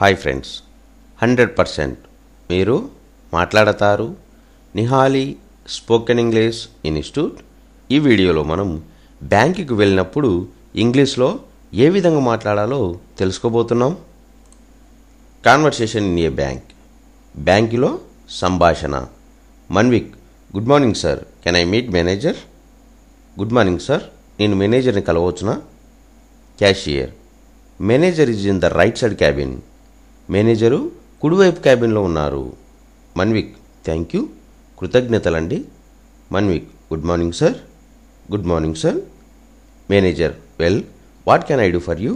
Hi friends, 100% మీరు మాట్లాడతారు Nihali spoken English institute. ఈ వీడియోలో మనం బ్యాంకుకి వెళ్ళినప్పుడు ఇంగ్లీష్లో ఏ విధంగా మాట్లాడాలో తెలుసుకోబోతున్నాం. కాన్వర్సేషన్ ఇన్ ఏ బ్యాంక్, బ్యాంకులో సంభాషణ. Manvik, good morning sir, can I meet manager? Good morning sir, నేను మేనేజర్ని కలవచ్చునా? Cashier, manager is in the right side cabin. Manager కుడివైపు క్యాబిన్లో ఉన్నారు. మన్విక్, థ్యాంక్ యూ, కృతజ్ఞతలండి. Manvik, good morning sir. Good morning sir. Manager, well, what can I do for you?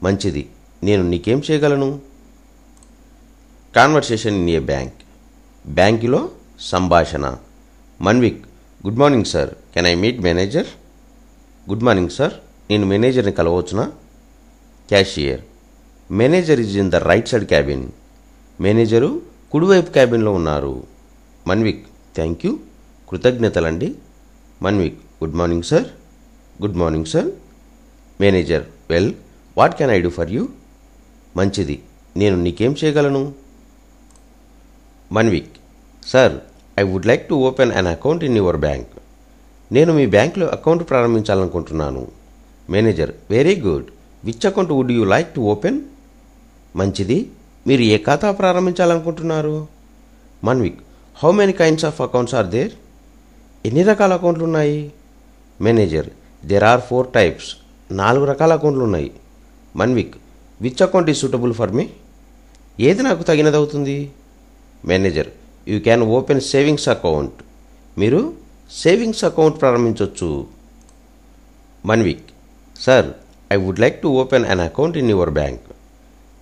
మంచిది, నేను నీకేం చేయగలను? కాన్వర్సేషన్ ఇన్ ఏ బ్యాంక్, బ్యాంకులో సంభాషణ. Manvik, good morning sir, can I meet manager? Good morning sir, నేను మేనేజర్ని కలవచ్చునా? Cashier, manager is in the right side cabin. Manager కుడివైపు క్యాబిన్లో ఉన్నారు. మన్విక్, థ్యాంక్ యూ, కృతజ్ఞతలండి. Manvik, good morning sir. Good morning sir. Manager, well, what can I do for you? మంచిది, నేను నీకేం చేయగలను? Manvik, sir, I would like to open an account in your bank. నేను మీ బ్యాంకులో అకౌంట్ ప్రారంభించాలనుకుంటున్నాను. Manager, very good, which account would you like to open? మంచిది, మీరు ఏ ఖాతా ప్రారంభించాలనుకుంటున్నారు? Manvik, how many kinds of accounts are there? ఎన్ని రకాల అకౌంట్లు ఉన్నాయి? Manager, there are 4 types. 4 రకాల అకౌంట్లు ఉన్నాయి. Manvik, which account is suitable for me? ఏది నాకు తగినదవుతుంది? Manager, you can open savings account. మీరు సేవింగ్స్ అకౌంట్ ప్రారంభించవచ్చు. Manvik, sir, I would like to open an account in your bank.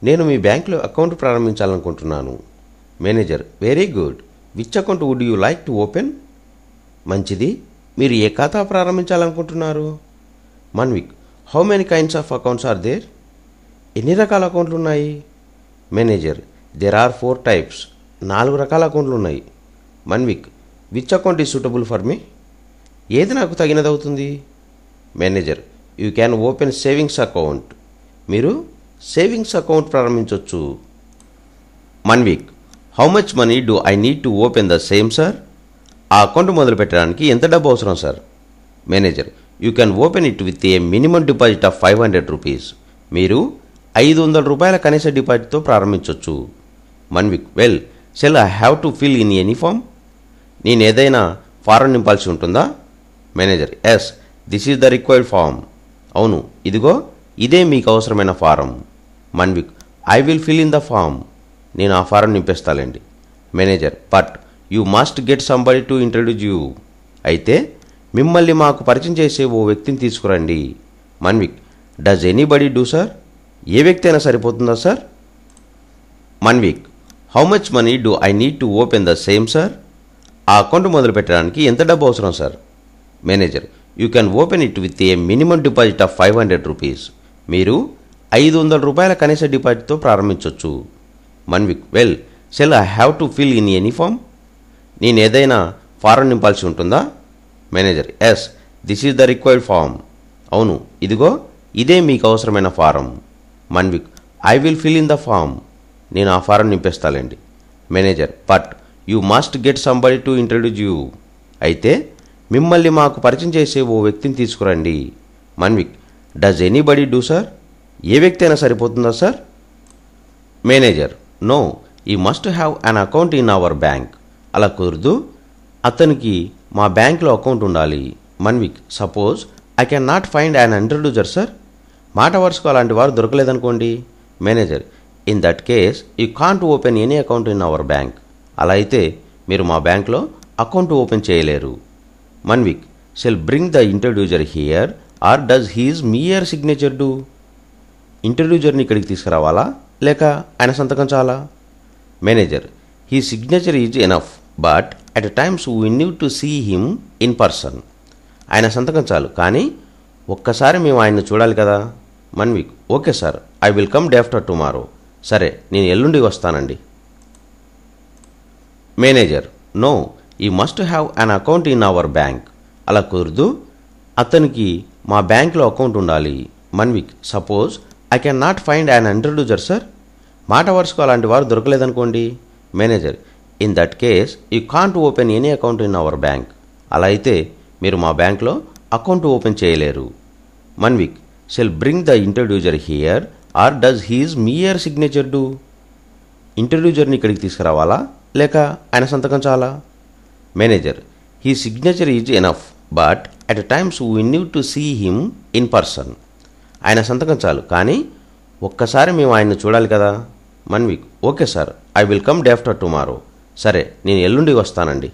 నేను మీ బ్యాంకులో అకౌంట్ ప్రారంభించాలనుకుంటున్నాను. Manager, very good, which account would you like to open? మంచిది, మీరు ఏ ఖాతా ప్రారంభించాలనుకుంటున్నారు? Manvik, how many kinds of accounts are there? ఎన్ని రకాల అకౌంట్లు ఉన్నాయి? Manager, there are 4 types. 4 రకాల అకౌంట్లు ఉన్నాయి. Manvik, which account is suitable for me? ఏది నాకు తగినదవుతుంది? Manager, you can open savings account. మీరు సేవింగ్స్ అకౌంట్ ప్రారంభించవచ్చు. Manvik, how much money do I need to open the same sir? ఆ అకౌంట్ మొదలు పెట్టడానికి ఎంత డబ్బు అవసరం sir? Manager, you can open it with a minimum deposit of 500 rupees. మీరు 500 రూపాయల కనీస డిపాజిట్తో ప్రారంభించవచ్చు. Manvik, well, shall I have to fill in any form? నేను ఏదైనా ఫారం నింపాల్సి ఉంటుందా? Manager, yes, this is the required form. అవును, ఇదిగో ఇదే మీకు అవసరమైన ఫారం. Manvik, I will fill in the form. నేను ఆ ఫారం నింపేస్తాలేండి. Manager, but you must get somebody to introduce you. అయితే మిమ్మల్ని మాకు పరిచయం చేసే ఓ వ్యక్తిని తీసుకురండి. Manvik, does anybody do sir? ఏ వ్యక్తి అయినా సరిపోతుందా sir? Manvik, how much money do I need to open the same sir? ఆ అకౌంట్ మొదలు పెట్టడానికి ఎంత డబ్బు అవసరం sir? Manager, you can open it with a minimum deposit of 500 rupees. మీరు 500 రూపాయల కనీస డిపాజిట్తో ప్రారంభించవచ్చు. Manvik, well, shall I have to fill in any form? నేను ఏదైనా ఫారం నింపాల్సి ఉంటుందా? Manager, yes, this is the required form. అవును, ఇదిగో ఇదే మీకు అవసరమైన ఫారం. Manvik, I will fill in the form. నేను ఆ ఫారం నింపేస్తాలేండి. Manager, but you must get somebody to introduce you. అయితే మిమ్మల్ని మాకు పరిచయం చేసే ఓ వ్యక్తిని తీసుకురండి. Manvik, does anybody do sir? ఏ వ్యక్తి అయినా సరిపోతుందా sir? Manager, no, you must have an account in our bank. అలా కుదరదు, అతనికి మా బ్యాంక్లో అకౌంట్ ఉండాలి. Manvik, suppose I can not find an introducer sir? మాట వరుసకు అలాంటి వారు దొరకలేదనుకోండి. Manager, in that case you can't open any account in our bank. అలా అయితే మీరు మా బ్యాంక్లో అకౌంట్ ఓపెన్ చేయలేరు. Manvik, shall bring the introducer here or does his mere signature do? ఇంట్రడ్యూసర్ని ఇక్కడికి తీసుకురావాలా లేక ఆయన సంతకం చాలా? Manager, he signature is enough, but at times we need to see him in person. ఆయన సంతకం చాలు, కానీ ఒక్కసారి మేము ఆయన్ని చూడాలి కదా. Manvik, okay sir, I will come day after tomorrow. సరే, నేను ఎల్లుండి వస్తానండి. Manager, no, you must have an account in our bank. అలా కుదరదు, అతనికి మా బ్యాంక్లో అకౌంట్ ఉండాలి. Manvik, suppose I can not find an introducer sir? మాట వరుసకు అలాంటి వారు దొరకలేదనుకోండి. Manager: in that case you can't open any account in our bank. అలా అయితే మీరు మా బ్యాంక్లో అకౌంట్ ఓపెన్ చేయలేరు. Manvik: shall bring the introducer here or does his mere signature do? ఇంట్రడ్యూజర్ని ఇక్కడికి తీసుకురావాలా లేక ఆయన సంతకం చాలా? Manager: he signature is enough but at times we need to see him in person. ఆయన సంతకం చాలు, కానీ ఒక్కసారి మేము ఆయన్ని చూడాలి కదా. Manvik: okay sir, I will come day after tomorrow. సరే, నేను ఎల్లుండి వస్తానండి.